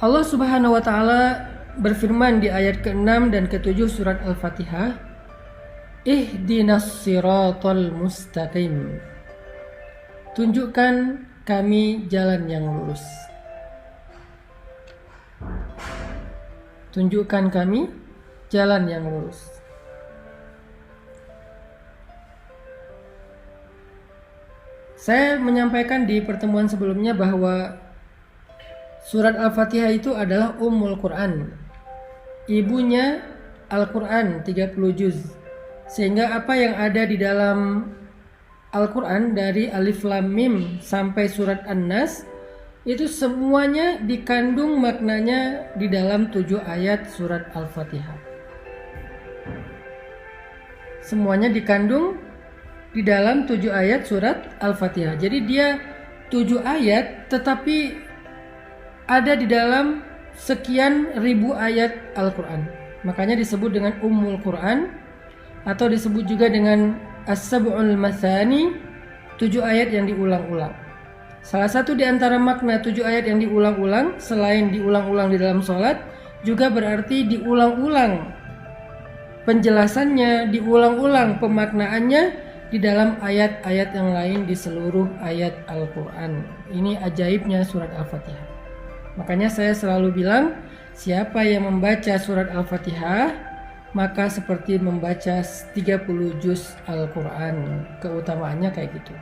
Allah Subhanahu wa taala berfirman di ayat ke-6 dan ke-7 surat Al-Fatihah, Ihdinas siratal mustaqim. Tunjukkan kami jalan yang lurus. Tunjukkan kami jalan yang lurus. Saya menyampaikan di pertemuan sebelumnya bahwa surat Al-Fatihah itu adalah Ummul Quran. Ibunya Al-Quran 30 juz. Sehingga apa yang ada di dalam Al-Quran dari Alif Lam Mim sampai surat An-Nas itu semuanya dikandung maknanya di dalam 7 ayat surat Al-Fatihah. Semuanya dikandung di dalam 7 ayat surat Al-Fatihah. Jadi dia 7 ayat tetapi ada di dalam sekian ribu ayat Al-Quran. Makanya disebut dengan Ummul Quran atau disebut juga dengan As-Sab'ul Mathani, 7 ayat yang diulang-ulang. Salah satu di antara makna 7 ayat yang diulang-ulang, selain diulang-ulang di dalam sholat, juga berarti diulang-ulang penjelasannya, diulang-ulang pemaknaannya di dalam ayat-ayat yang lain di seluruh ayat Al-Quran. Ini ajaibnya surat Al-Fatihah. Makanya saya selalu bilang, siapa yang membaca surat Al-Fatihah, maka seperti membaca 30 juz Al-Quran. Keutamaannya kayak gitu.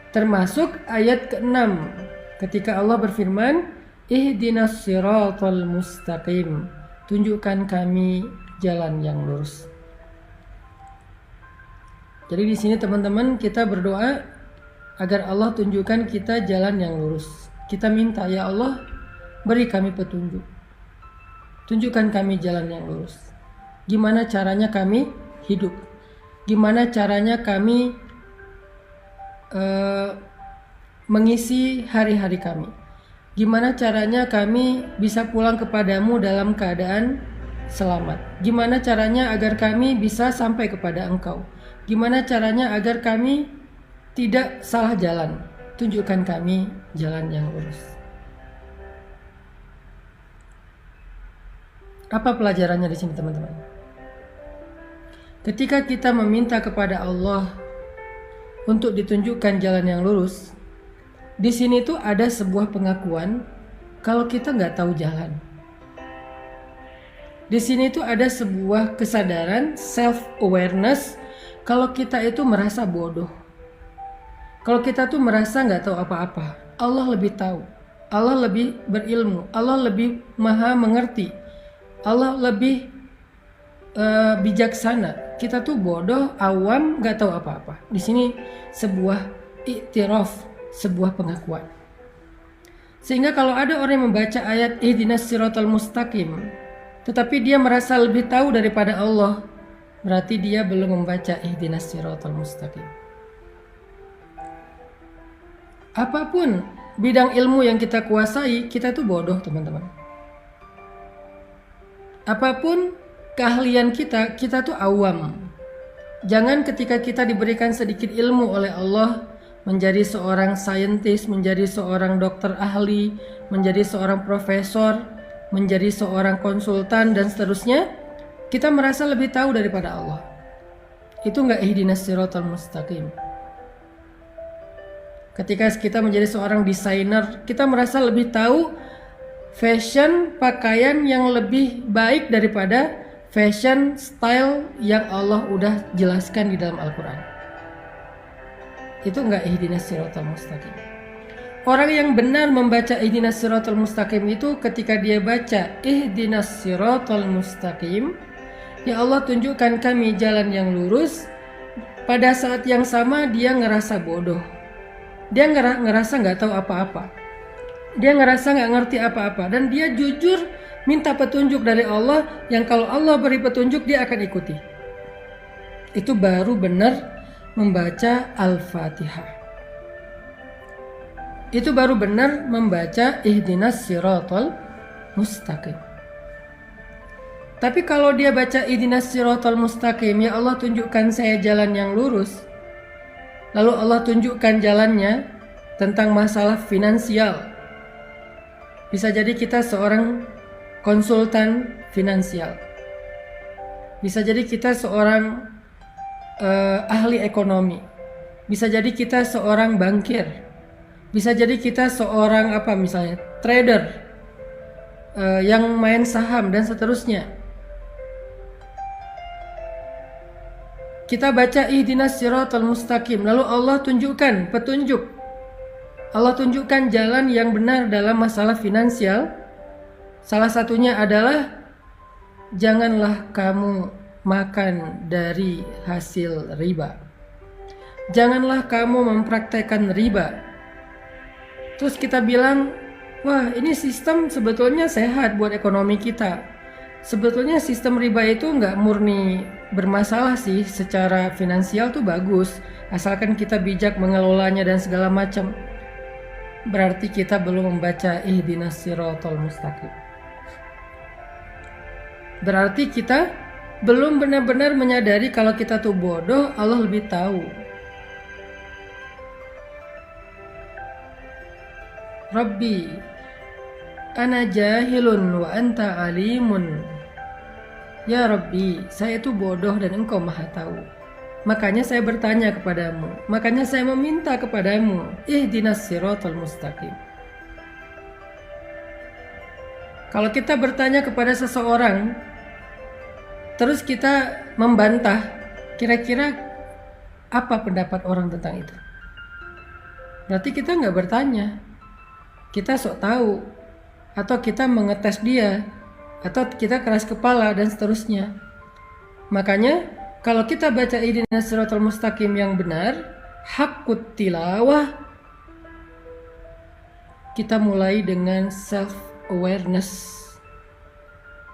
Termasuk ayat ke-6 ketika Allah berfirman, Ihdinas siratal mustaqim. Tunjukkan kami jalan yang lurus. Jadi di sini teman-teman kita berdoa agar Allah tunjukkan kita jalan yang lurus. Kita minta, ya Allah, beri kami petunjuk. Tunjukkan kami jalan yang lurus. Gimana caranya kami hidup? Gimana caranya kami mengisi hari-hari kami? Gimana caranya kami bisa pulang kepadamu dalam keadaan selamat? Gimana caranya agar kami bisa sampai kepada Engkau? Gimana caranya agar kami tidak salah jalan? Tunjukkan kami jalan yang lurus. Apa pelajarannya di sini, teman-teman? Ketika kita meminta kepada Allah untuk ditunjukkan jalan yang lurus, di sini tuh ada sebuah pengakuan kalau kita nggak tahu jalan. Di sini tuh ada sebuah kesadaran, self-awareness, kalau kita itu merasa bodoh. Kalau kita tuh merasa nggak tahu apa-apa, Allah lebih tahu, Allah lebih berilmu, Allah lebih maha mengerti, Allah lebih bijaksana. Kita tuh bodoh, awam, nggak tahu apa-apa. Di sini sebuah iktiraf, sebuah pengakuan. Sehingga kalau ada orang yang membaca ayat Ihdinas siratal mustaqim, tetapi dia merasa lebih tahu daripada Allah, berarti dia belum membaca Ihdinas siratal mustaqim. Apapun bidang ilmu yang kita kuasai, kita tuh bodoh, teman-teman. Apapun keahlian kita, kita tuh awam. Jangan ketika kita diberikan sedikit ilmu oleh Allah, menjadi seorang saintis, menjadi seorang dokter ahli, menjadi seorang profesor, menjadi seorang konsultan dan seterusnya, kita merasa lebih tahu daripada Allah. Itu enggak ihdinas siratal mustaqim. Ketika kita menjadi seorang desainer, kita merasa lebih tahu fashion pakaian yang lebih baik daripada fashion style yang Allah udah jelaskan di dalam Al-Quran. Itu enggak ihdinas siratal mustaqim. Orang yang benar membaca ihdinas siratal mustaqim itu ketika dia baca ihdinas siratal mustaqim, ya Allah tunjukkan kami jalan yang lurus, pada saat yang sama dia ngerasa bodoh. Dia ngerasa nggak tahu apa-apa. Dia ngerasa nggak ngerti apa-apa. Dan dia jujur minta petunjuk dari Allah, yang kalau Allah beri petunjuk dia akan ikuti. Itu baru benar membaca Al-Fatihah. Itu baru benar membaca Ihdinas siratal mustaqim. Tapi kalau dia baca Ihdinas siratal mustaqim, ya Allah tunjukkan saya jalan yang lurus, lalu Allah tunjukkan jalannya tentang masalah finansial, Bisa jadi kita seorang konsultan finansial. Bisa jadi kita seorang ahli ekonomi. Bisa jadi kita seorang bankir. Bisa jadi kita seorang misalnya trader yang main saham dan seterusnya. Kita baca ihdinas siratal mustaqim, lalu Allah tunjukkan petunjuk. Allah tunjukkan jalan yang benar dalam masalah finansial. Salah satunya adalah janganlah kamu makan dari hasil riba. Janganlah kamu mempraktekkan riba. Terus kita bilang, wah ini sistem sebetulnya sehat buat ekonomi kita. Sebetulnya sistem riba itu nggak murni bermasalah sih, secara finansial tuh bagus. Asalkan kita bijak mengelolanya dan segala macam. Berarti kita belum membaca ihdinas siratal mustaqim. Berarti kita belum benar-benar menyadari kalau kita tuh bodoh, Allah lebih tahu. Rabbi, ana jahilun wa anta alimun. Ya Rabbi, saya itu bodoh dan Engkau maha tahu. Makanya saya bertanya kepadamu. Makanya saya meminta kepadamu. Ihdinas siratal mustaqim. Kalau kita bertanya kepada seseorang, terus kita membantah, kira-kira apa pendapat orang tentang itu? Berarti kita nggak bertanya. Kita sok tahu. Atau kita mengetes dia. Atau kita keras kepala dan seterusnya. Makanya kalau kita baca ihdinas siratal mustaqim yang benar, haqqut tilawah, kita mulai dengan self awareness.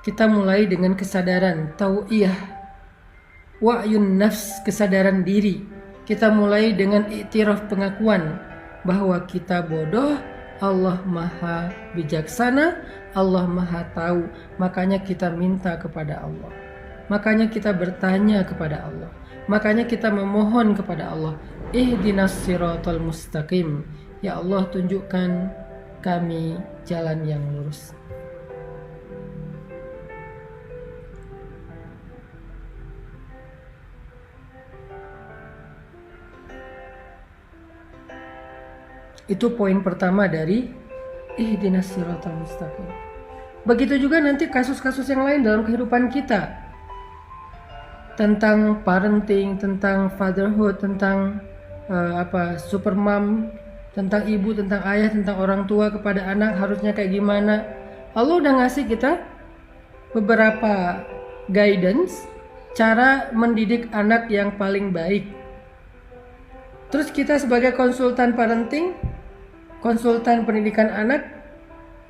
Kita mulai dengan kesadaran tau'iyah, wa'yun nafs, kesadaran diri. Kita mulai dengan iktiraf, pengakuan bahwa kita bodoh, Allah maha bijaksana, Allah maha tahu. Makanya kita minta kepada Allah. Makanya kita bertanya kepada Allah. Makanya kita memohon kepada Allah. Ihdinas siratal mustaqim. Ya Allah, tunjukkan kami jalan yang lurus. Itu poin pertama dari ihdinas siratal mustaqim. Begitu juga nanti kasus-kasus yang lain dalam kehidupan kita. Tentang parenting, tentang fatherhood, tentang super mom, tentang ibu, tentang ayah, tentang orang tua kepada anak harusnya kayak gimana. Allah udah ngasih kita beberapa guidance cara mendidik anak yang paling baik. Terus kita sebagai konsultan parenting, konsultan pendidikan anak,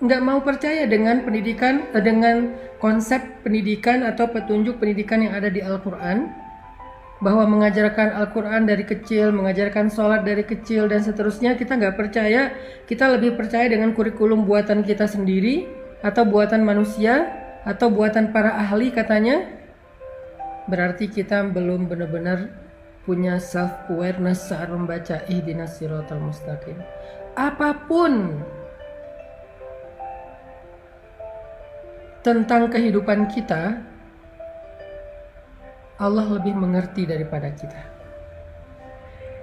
nggak mau percaya dengan pendidikan, dengan konsep pendidikan atau petunjuk pendidikan yang ada di Al-Quran, bahwa mengajarkan Al-Quran dari kecil, mengajarkan sholat dari kecil dan seterusnya. Kita nggak percaya. Kita lebih percaya dengan kurikulum buatan kita sendiri, atau buatan manusia, atau buatan para ahli katanya. Berarti kita belum benar-benar punya self awareness saat membaca ihdinas siratal mustaqim. Apapun tentang kehidupan kita, Allah lebih mengerti daripada kita.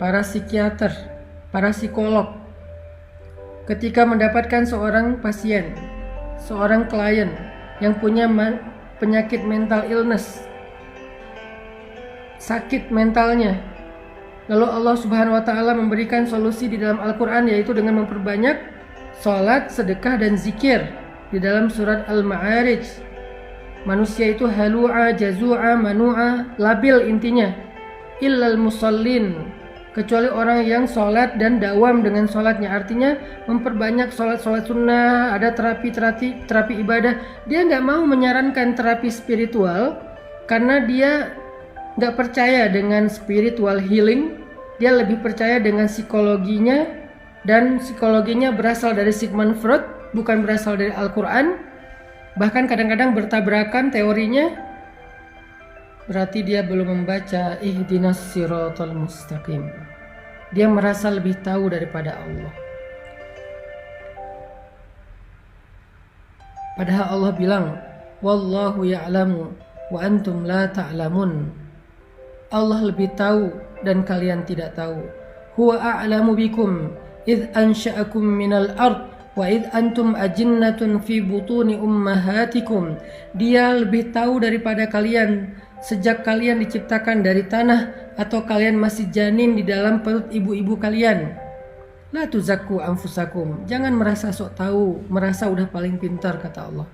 Para psikiater, para psikolog, ketika mendapatkan seorang pasien, seorang klien yang punya penyakit mental illness, sakit mentalnya, lalu Allah Subhanahu wa ta'ala memberikan solusi di dalam Al-Quran, yaitu dengan memperbanyak sholat, sedekah dan zikir. Di dalam surat Al-Ma'arij, manusia itu halu'a, jazu'a, manu'a, labil intinya, illal musallin, kecuali orang yang sholat dan dawam dengan sholatnya. Artinya memperbanyak sholat sunnah, ada terapi ibadah. Dia nggak mau menyarankan terapi spiritual karena dia nggak percaya dengan spiritual healing. Dia lebih percaya dengan psikologinya, dan psikologinya berasal dari Sigmund Freud, bukan berasal dari Al-Quran. Bahkan kadang-kadang bertabrakan teorinya. Berarti dia belum membaca ihdinas siratal mustaqim. Dia merasa lebih tahu daripada Allah. Padahal Allah bilang, wallahu ya'lamu wa antum la ta'lamun. Allah lebih tahu dan kalian tidak tahu. Huwa a'lamu bikum idh ansha'akum minal ard wa idh antum ajinnatun fi butuni ummahatikum. Dia lebih tahu daripada kalian sejak kalian diciptakan dari tanah atau kalian masih janin di dalam perut ibu-ibu kalian. La tuzakku anfusakum. Jangan merasa sok tahu, merasa udah paling pintar, kata Allah.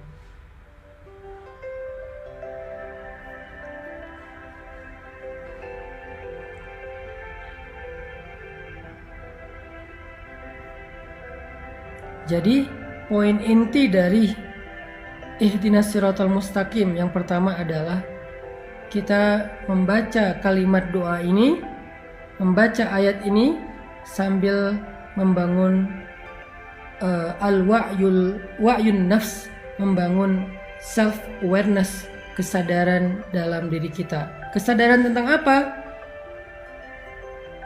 Jadi poin inti dari ihdinas siratal mustaqim yang pertama adalah kita membaca kalimat doa ini, membaca ayat ini sambil membangun wa'yun nafs, membangun self awareness, kesadaran dalam diri kita. Kesadaran tentang apa?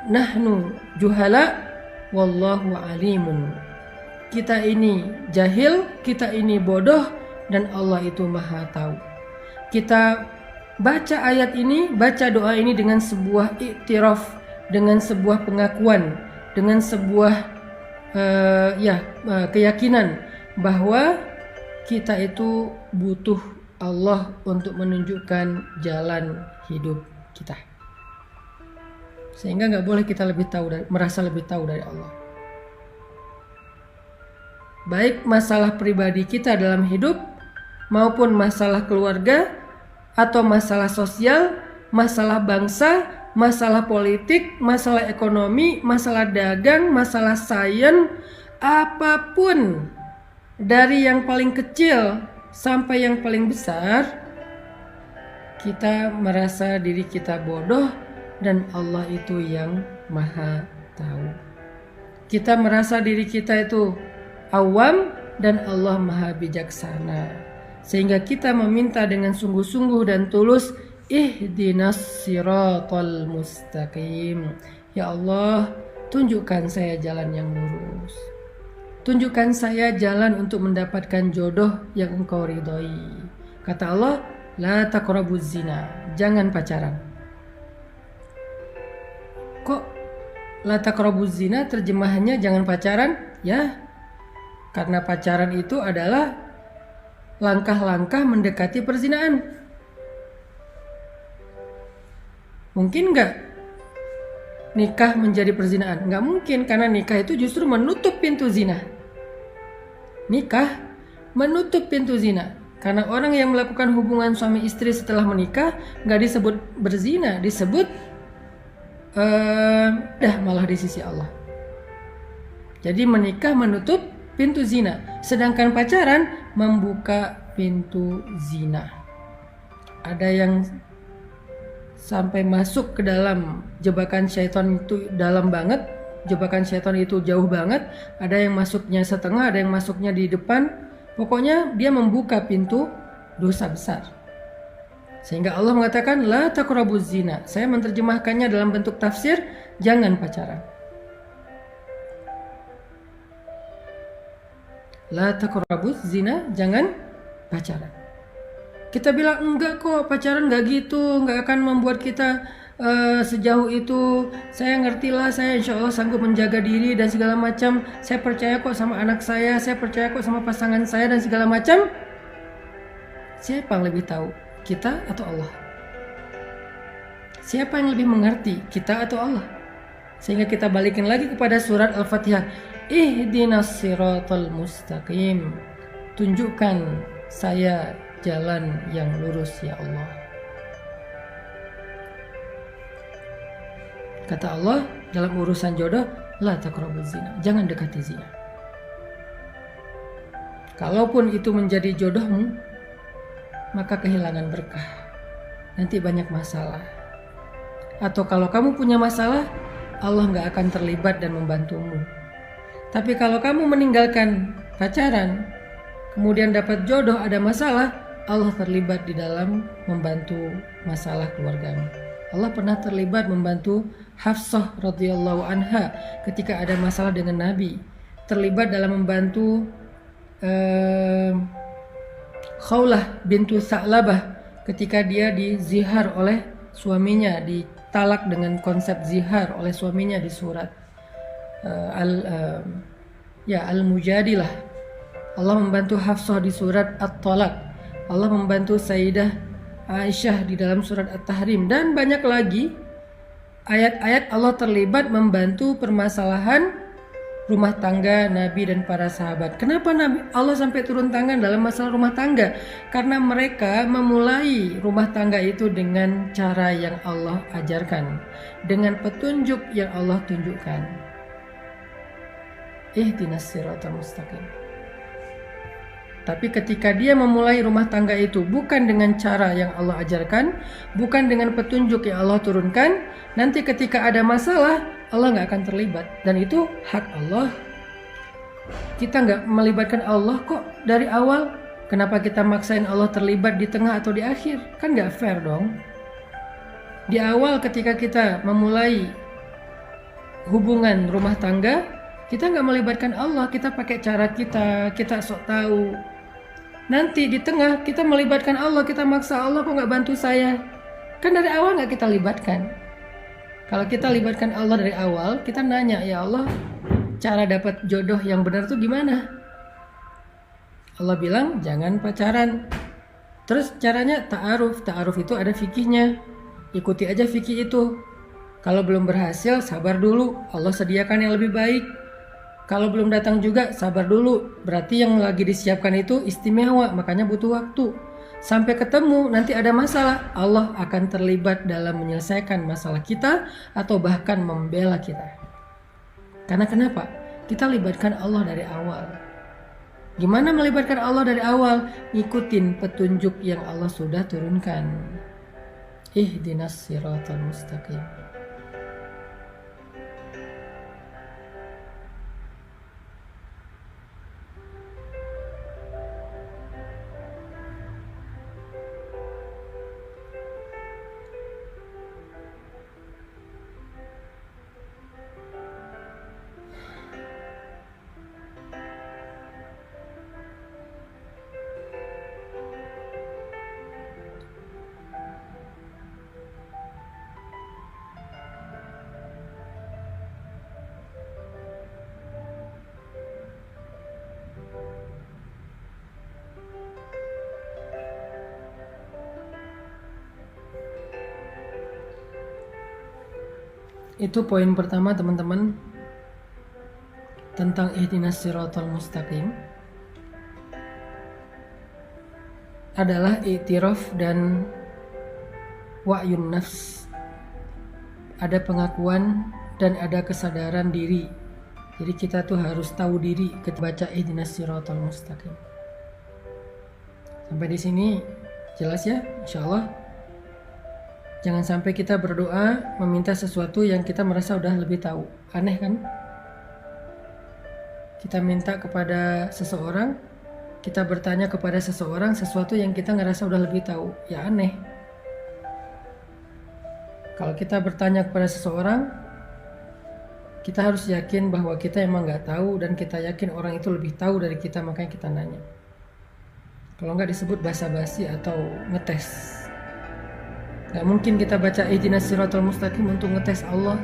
Nahnu juhala wallahu alimun. Kita ini jahil, kita ini bodoh, dan Allah itu maha tahu. Kita baca ayat ini, baca doa ini dengan sebuah iktiraf, dengan sebuah pengakuan, dengan sebuah keyakinan bahwa kita itu butuh Allah untuk menunjukkan jalan hidup kita. Sehingga nggak boleh kita merasa lebih tahu dari Allah. Baik masalah pribadi kita dalam hidup maupun masalah keluarga atau masalah sosial, masalah bangsa, masalah politik, masalah ekonomi, masalah dagang, masalah sains, apapun dari yang paling kecil sampai yang paling besar, kita merasa diri kita bodoh dan Allah itu yang maha tahu. Kita merasa diri kita itu awam dan Allah maha bijaksana, sehingga kita meminta dengan sungguh-sungguh dan tulus, ihdinas siratal mustaqim. Ya Allah, tunjukkan saya jalan yang lurus, tunjukkan saya jalan untuk mendapatkan jodoh yang Engkau ridhoi. Kata Allah, la taqrabuz zina, jangan pacaran. Kok la taqrabuz zina terjemahannya jangan pacaran? Ya, karena pacaran itu adalah langkah-langkah mendekati perzinaan. Mungkin nggak nikah menjadi perzinaan? Nggak mungkin, karena nikah itu justru menutup pintu zina. Nikah menutup pintu zina. Karena orang yang melakukan hubungan suami istri setelah menikah nggak disebut berzina, disebut malah di sisi Allah. Jadi menikah menutup pintu zina, sedangkan pacaran membuka pintu zina. Ada yang sampai masuk ke dalam jebakan syaitan itu dalam banget, jebakan syaitan itu jauh banget. Ada yang masuknya setengah, ada yang masuknya di depan. Pokoknya dia membuka pintu dosa besar. Sehingga Allah mengatakan la taqrabuz zina. Saya menerjemahkannya dalam bentuk tafsir, jangan pacaran. La taqrabuz zina, jangan pacaran. Kita bilang enggak kok, pacaran enggak gitu, enggak akan membuat kita sejauh itu. Saya ngertilah, saya insya Allah sanggup menjaga diri dan segala macam. Saya percaya kok sama anak saya percaya kok sama pasangan saya dan segala macam. Siapa yang lebih tahu, kita atau Allah? Siapa yang lebih mengerti, kita atau Allah? Sehingga kita balikin lagi kepada surat Al-Fatihah. Ihdinas siratal mustaqim. Tunjukkan saya jalan yang lurus ya Allah. Kata Allah dalam urusan jodoh, la taqrabuz zina, jangan dekati zina. Kalaupun itu menjadi jodohmu, maka kehilangan berkah. Nanti banyak masalah. Atau kalau kamu punya masalah, Allah gak akan terlibat dan membantumu. Tapi kalau kamu meninggalkan pacaran, kemudian dapat jodoh, ada masalah, Allah terlibat di dalam membantu masalah keluargamu. Allah pernah terlibat membantu Hafsah radhiyallahu anha ketika ada masalah dengan Nabi. Terlibat dalam membantu Khawlah bintu Sa'labah ketika dia dizihar oleh suaminya, ditalak dengan konsep zihar oleh suaminya di surat Al-Mujadilah. Allah membantu Hafsah di surat At-Talaq. Allah membantu Sayyidah Aisyah di dalam surat At-Tahrim, dan banyak lagi ayat-ayat Allah terlibat membantu permasalahan rumah tangga Nabi dan para sahabat. Kenapa Allah sampai turun tangan dalam masalah rumah tangga? Karena mereka memulai rumah tangga itu dengan cara yang Allah ajarkan, dengan petunjuk yang Allah tunjukkan. Ihdinas siratal mustaqim. Tapi ketika dia memulai rumah tangga itu bukan dengan cara yang Allah ajarkan, bukan dengan petunjuk yang Allah turunkan, nanti ketika ada masalah, Allah nggak akan terlibat. Dan itu hak Allah. Kita nggak melibatkan Allah kok dari awal. Kenapa kita maksain Allah terlibat di tengah atau di akhir? Kan nggak fair dong. Di awal ketika kita memulai hubungan rumah tangga, kita nggak melibatkan Allah, kita pakai cara kita sok tahu. Nanti di tengah kita melibatkan Allah, kita maksa Allah, kok nggak bantu saya? Kan dari awal nggak kita libatkan. Kalau kita libatkan Allah dari awal, kita nanya, ya Allah, cara dapat jodoh yang benar tuh gimana? Allah bilang jangan pacaran. Terus caranya ta'aruf. Ta'aruf itu ada fikihnya. Ikuti aja fikih itu. Kalau belum berhasil, sabar dulu. Allah sediakan yang lebih baik. Kalau belum datang juga, sabar dulu. Berarti yang lagi disiapkan itu istimewa, makanya butuh waktu. Sampai ketemu, nanti ada masalah, Allah akan terlibat dalam menyelesaikan masalah kita atau bahkan membela kita. Karena kenapa? Kita libatkan Allah dari awal. Gimana melibatkan Allah dari awal? Ngikutin petunjuk yang Allah sudah turunkan. Ihdinas siratal mustaqim. Itu poin pertama teman-teman, tentang ihdinas siratal mustaqim, adalah i'tiraf dan wa'yun nafs. Ada pengakuan dan ada kesadaran diri. Jadi kita tuh harus tahu diri ketika baca ihdinas siratal mustaqim. Sampai di sini jelas ya, insyaallah. Jangan sampai kita berdoa meminta sesuatu yang kita merasa udah lebih tahu. Aneh kan? Kita minta kepada seseorang, kita bertanya kepada seseorang sesuatu yang kita ngerasa udah lebih tahu. Ya aneh. Kalau kita bertanya kepada seseorang, kita harus yakin bahwa kita emang nggak tahu dan kita yakin orang itu lebih tahu dari kita, makanya kita nanya. Kalau nggak disebut basa-basi atau ngetes. Gak mungkin kita baca ihdinas siratal mustaqim untuk ngetes Allah.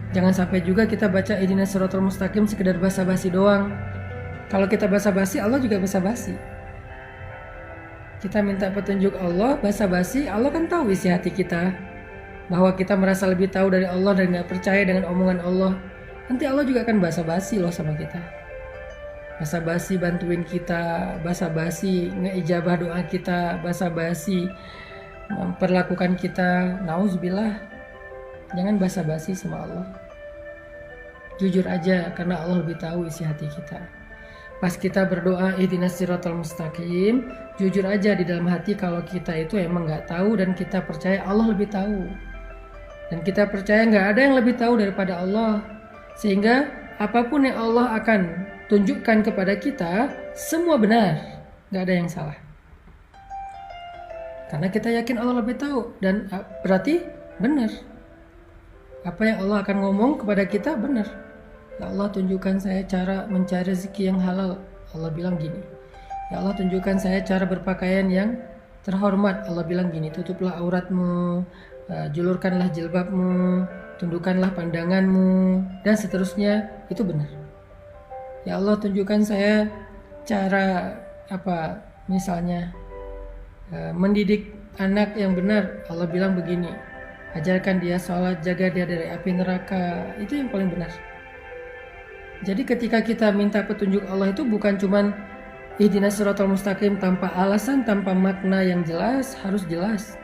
Jangan sampai juga kita baca ihdinas siratal mustaqim sekedar basa-basi doang. Kalau kita basa-basi, Allah juga basa-basi. Kita minta petunjuk Allah, basa-basi, Allah kan tahu isi hati kita. Bahwa kita merasa lebih tahu dari Allah dan gak percaya dengan omongan Allah. Nanti Allah juga akan basa-basi loh sama kita. Basa-basi bantuin kita, basa-basi ngeijabah doa kita, basa-basi memperlakukan kita. Nauzubillah. Jangan basa-basi sama Allah. Jujur aja, karena Allah lebih tahu isi hati kita. Pas kita berdoa ihdinas siratal mustaqim, jujur aja di dalam hati kalau kita itu emang gak tahu, dan kita percaya Allah lebih tahu. Dan kita percaya gak ada yang lebih tahu daripada Allah. Sehingga apapun yang Allah akan tunjukkan kepada kita, semua benar, gak ada yang salah. Karena kita yakin Allah lebih tahu, dan berarti benar. Apa yang Allah akan ngomong kepada kita benar. Ya Allah, tunjukkan saya cara mencari rezeki yang halal. Allah bilang gini, Ya Allah, tunjukkan saya cara berpakaian yang terhormat. Allah bilang gini, tutuplah auratmu, julurkanlah jilbabmu, tundukkanlah pandanganmu, dan seterusnya. Itu benar. Ya Allah, tunjukkan saya cara misalnya mendidik anak yang benar. Allah bilang begini, ajarkan dia sholat, jaga dia dari api neraka. Itu yang paling benar. Jadi ketika kita minta petunjuk Allah itu bukan cuman ihdinas siratal mustaqim tanpa alasan, tanpa makna yang jelas, harus jelas.